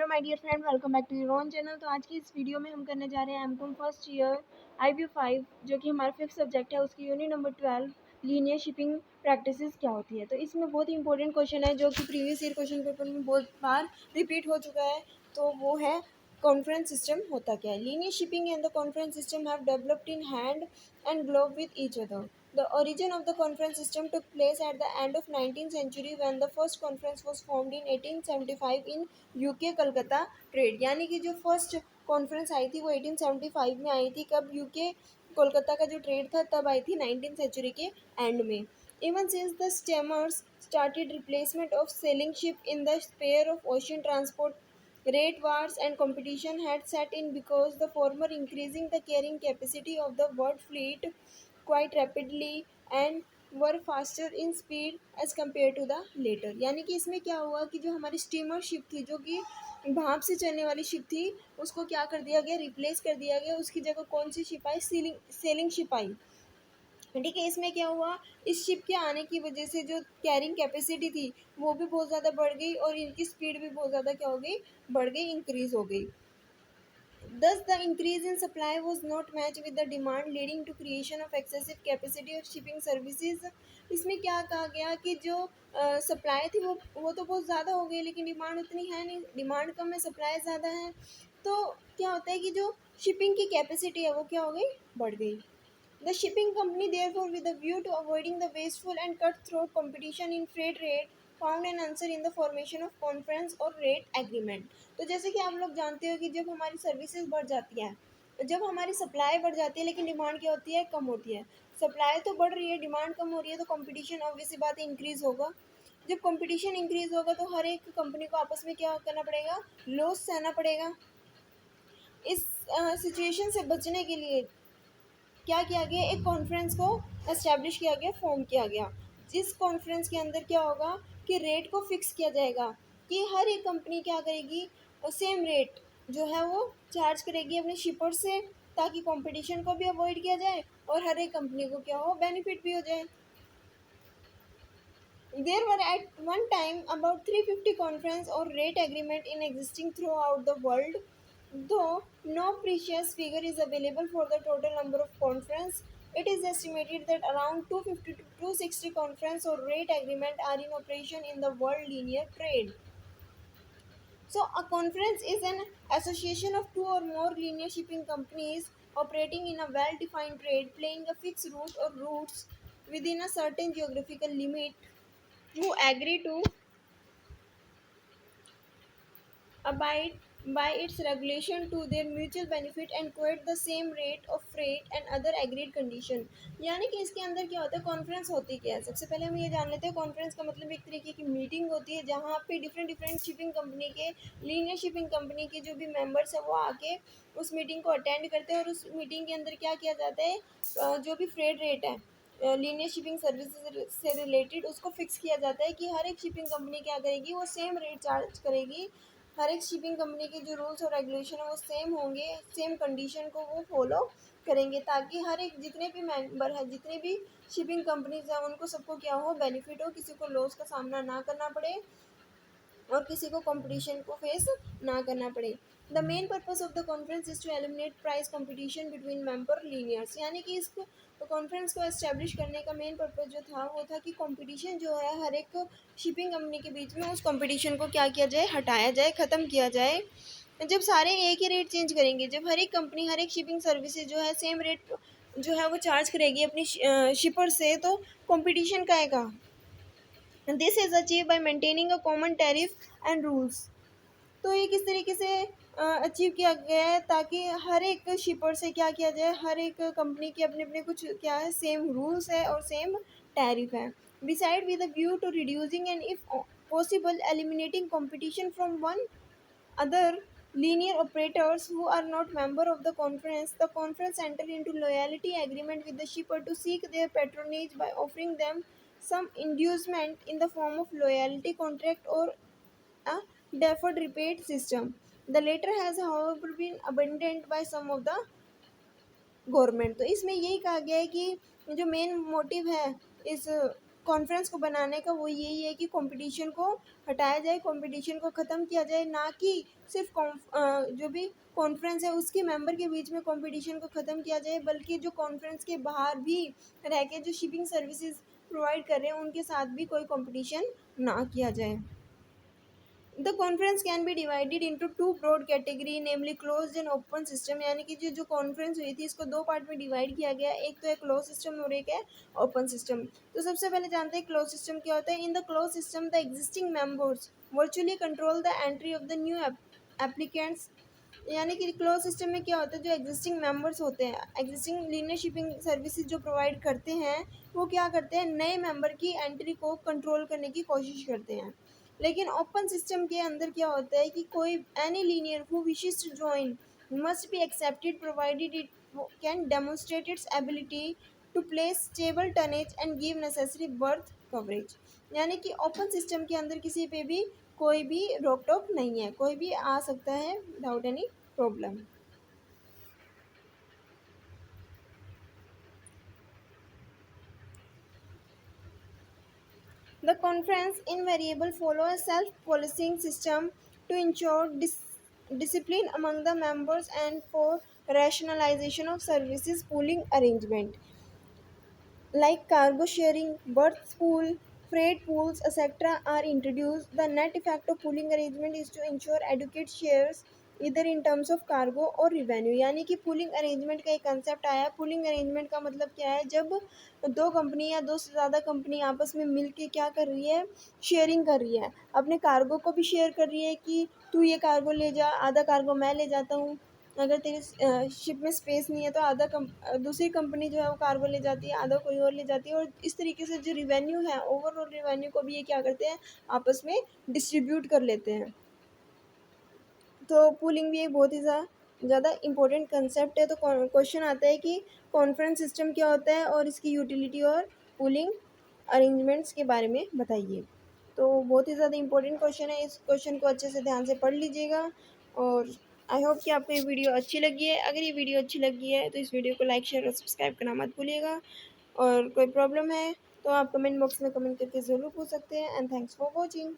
Hello my dear friend, welcome back to your own channel. तो आज की इस वीडियो में हम करने जा रहे हैं एमकॉम फर्स्ट ईयर IB5, जो कि हमारा फिफ्थ सब्जेक्ट है, उसकी unit number 12 linear shipping practices क्या होती है। तो इसमें बहुत ही इंपॉर्टेंट क्वेश्चन है जो कि प्रीवियस ईयर क्वेश्चन पेपर में बहुत बार रिपीट हो चुका है। तो वो है कॉन्फ्रेंस सिस्टम होता क्या है। Linear shipping and the conference system have developed in hand and glove with each other. The origin of the conference system took place at the end of 19th century when the first conference was formed in 1875 in UK Calcutta trade. यानी कि जो first conference आई थी वो 1875 में आई थी। कब? UK Kolkata का जो ट्रेड था तब आई थी 19th सेंचुरी के एंड में। Even since the steamers started replacement of sailing ship in the sphere of ocean transport, rate wars and competition had set in because the former increasing the carrying capacity of the world fleet quite rapidly and were faster in speed as compared to the later। यानी कि इसमें क्या हुआ कि जो हमारी steamer ship थी, जो कि भाप से चलने वाली शिप थी, उसको क्या कर दिया गया, रिप्लेस कर दिया गया। उसकी जगह कौन सी शिप आई? सेलिंग शिप आई। ठीक है, इसमें क्या हुआ, इस शिप के आने की वजह से जो कैरिंग कैपेसिटी थी वो भी बहुत ज़्यादा बढ़ गई और इनकी स्पीड भी बहुत ज़्यादा क्या हो गई, बढ़ गई, इंक्रीज हो गई। Thus, the increase in supply was not matched with the demand, leading to creation of excessive capacity of shipping services। इसमें क्या कहा गया कि जो सप्लाई थी वो तो बहुत ज़्यादा हो गई, लेकिन डिमांड उतनी है नहीं। डिमांड कम है, सप्लाई ज़्यादा है। तो क्या होता है कि जो शिपिंग की कैपेसिटी है वो क्या हो गई, बढ़ गई। The shipping company, therefore, with a view to avoiding the wasteful and cutthroat competition in freight rate, found an answer in the formation of conference और rate agreement। तो जैसे कि आप लोग जानते हो कि जब हमारी सर्विसेज बढ़ जाती हैं, जब हमारी सप्लाई बढ़ जाती है लेकिन डिमांड क्या होती है, कम होती है। सप्लाई तो बढ़ रही है, डिमांड कम हो रही है, तो कंपटीशन ऑब्वियस सी बात है इंक्रीज होगा। जब कंपटीशन इंक्रीज होगा तो हर एक कंपनी को आपस में क्या करना पड़ेगा, लॉस सहना पड़ेगा। इस सिचुएशन से बचने के लिए क्या किया गया, एक कॉन्फ्रेंस को एस्टैब्लिश किया गया, फॉर्म किया गया। जिस कॉन्फ्रेंस के अंदर क्या होगा कि रेट को फिक्स किया जाएगा कि हर एक कंपनी क्या करेगी, सेम रेट जो है वो चार्ज करेगी अपने शिपर से, ताकि कंपटीशन को भी अवॉइड किया जाए और हर एक कंपनी को क्या हो, बेनिफिट भी हो जाए। There were at one time about 350 conference or rate agreement in existing throughout the world, though no precise figure is available for the total number of conference. It is estimated that around 250 to 260 conference or rate agreement are in operation in the world linear trade. So, a conference is an association of two or more linear shipping companies operating in a well-defined trade, playing a fixed route or routes within a certain geographical limit, who agree to abide by its regulation to their mutual benefit and quote the same rate of freight and other agreed condition। यानी कि इसके अंदर क्या होता है, conference होती क्या है। सबसे पहले हम ये जान लेते हैं, कॉन्फ्रेंस का मतलब एक तरीके की मीटिंग होती है जहाँ पे डिफरेंट डिफरेंट शिपिंग कंपनी के, लीनियर शिपिंग कंपनी के जो भी मेंबर्स हैं वो आके उस मीटिंग को अटेंड करते हैं और उस मीटिंग के अंदर क्या किया जाता है, जो भी फ्रेट रेट है लीनियर शिपिंग सर्विसेज से रिलेटेड उसको फिक्स किया जाता है कि हर एक शिपिंग कंपनी क्या करेगी, वो सेम रेट चार्ज करेगी। हर एक शिपिंग कंपनी के जो रूल्स और रेगुलेशन है वो सेम होंगे, सेम कंडीशन को वो फॉलो करेंगे, ताकि हर एक जितने भी मेंबर हैं, जितने भी शिपिंग कंपनीज हैं, उनको सबको क्या हो, बेनिफिट हो, किसी को लॉस का सामना ना करना पड़े और किसी को कंपटीशन को फेस ना करना पड़े। The main purpose of the conference is to eliminate price competition between member linears. यानी कि इसको कॉन्फ्रेंस को एस्टेब्लिश करने का मेन पर्पस जो था वो था कि कंपटीशन जो है हर एक शिपिंग कंपनी के बीच में, उस कंपटीशन को क्या किया जाए, हटाया जाए, ख़त्म किया जाए। जब सारे एक ही रेट चेंज करेंगे, जब हर एक कंपनी, हर एक शिपिंग सर्विसेज जो है सेम रेट जो है वो चार्ज करेगी अपनी शिपर से, तो कंपटीशन का आएगा। This is achieve by maintaining a common tariff and rules. तो ये किस तरीके से अचीव किया गया है, ताकि हर एक शिपर से क्या किया जाए, हर एक कंपनी के अपने अपने कुछ क्या है, सेम रूल्स है और सेम टैरिफ है। Beside with a view to reducing and if possible eliminating competition from one other linear operators who are not member of the conference enter into loyalty agreement with the shipper to seek their patronage by offering them some inducement in the form of loyalty contract or a deferred rebate system। The latter has however been abandoned by some of the government. तो इसमें यही कहा गया है कि जो main motive है इस कॉन्फ्रेंस को बनाने का वो यही है कि कंपटीशन को हटाया जाए, कंपटीशन को ख़त्म किया जाए, ना कि सिर्फ जो भी कॉन्फ्रेंस है उसके मेंबर के बीच में कंपटीशन को ख़त्म किया जाए, बल्कि जो कॉन्फ्रेंस के बाहर भी रह के जो शिपिंग सर्विसेज प्रोवाइड कर रहे हैं उनके साथ भी कोई कंपटीशन ना किया जाए। The conference can be divided into two broad category, namely closed and open system। यानी कि जो कॉन्फ्रेंस हुई थी इसको दो पार्ट में डिवाइड किया गया, एक तो है क्लोज सिस्टम और एक है ओपन सिस्टम। तो सबसे पहले जानते हैं क्लोज सिस्टम क्या होता है। In the close system the existing members virtually control the entry of the new applicants. यानी कि क्लोज सिस्टम में क्या होता है, जो एग्जिस्टिंग मेंबर्स होते हैं, एग्जिस्टिंग लीनियर शिपिंग सर्विसेज जो प्रोवाइड करते हैं, वो क्या करते हैं, नए मेंबर की एंट्री को कंट्रोल करने की कोशिश करते हैं। लेकिन ओपन सिस्टम के अंदर क्या होता है कि कोई any linear who wishes to join must be accepted provided it can demonstrate its ability to place stable tonnage and give necessary berth coverage. यानी कि ओपन सिस्टम के अंदर किसी पे भी कोई भी रोक टोक नहीं है, कोई भी आ सकता है without any problem. The conference invariably follow a self-policing system to ensure discipline among the members and for rationalization of services pooling arrangement. Like cargo sharing, berth pool, freight pools, etc. are introduced. The net effect of pooling arrangement is to ensure adequate shares इधर in terms of cargo और revenue. यानी कि pulling arrangement का एक concept आया। Pulling arrangement का मतलब क्या है, जब दो कंपनी या दो से ज़्यादा कंपनी आपस में मिल के क्या कर रही है, शेयरिंग कर रही है, अपने कार्गो को भी शेयर कर रही है कि तू ये कार्गो ले जा, आधा कार्गो मैं ले जाता हूँ, अगर तेरे शिप में स्पेस नहीं है तो दूसरी कंपनी जो है वो कार्गो ले जाती है, आधा कोई और ले जाती है, और इस तरीके से जो रिवेन्यू है, ओवरऑल रिवेन्यू को भी ये क्या करते हैं, आपस में डिस्ट्रीब्यूट कर लेते हैं। तो पूलिंग भी एक बहुत ही ज़्यादा इम्पोर्टेंट कंसेप्ट है। तो क्वेश्चन आता है कि कॉन्फ्रेंस सिस्टम क्या होता है और इसकी यूटिलिटी और पूलिंग अरेंजमेंट्स के बारे में बताइए। तो बहुत ही ज़्यादा इम्पोर्टेंट क्वेश्चन है, इस क्वेश्चन को अच्छे से ध्यान से पढ़ लीजिएगा। और आई होप कि आपको ये वीडियो अच्छी लगी है। अगर ये वीडियो अच्छी लगी है तो इस वीडियो को लाइक शेयर और सब्सक्राइब करना मत भूलिएगा। और कोई प्रॉब्लम है तो आप कमेंट बॉक्स में कमेंट करके ज़रूर पूछ सकते हैं। And thanks for watching.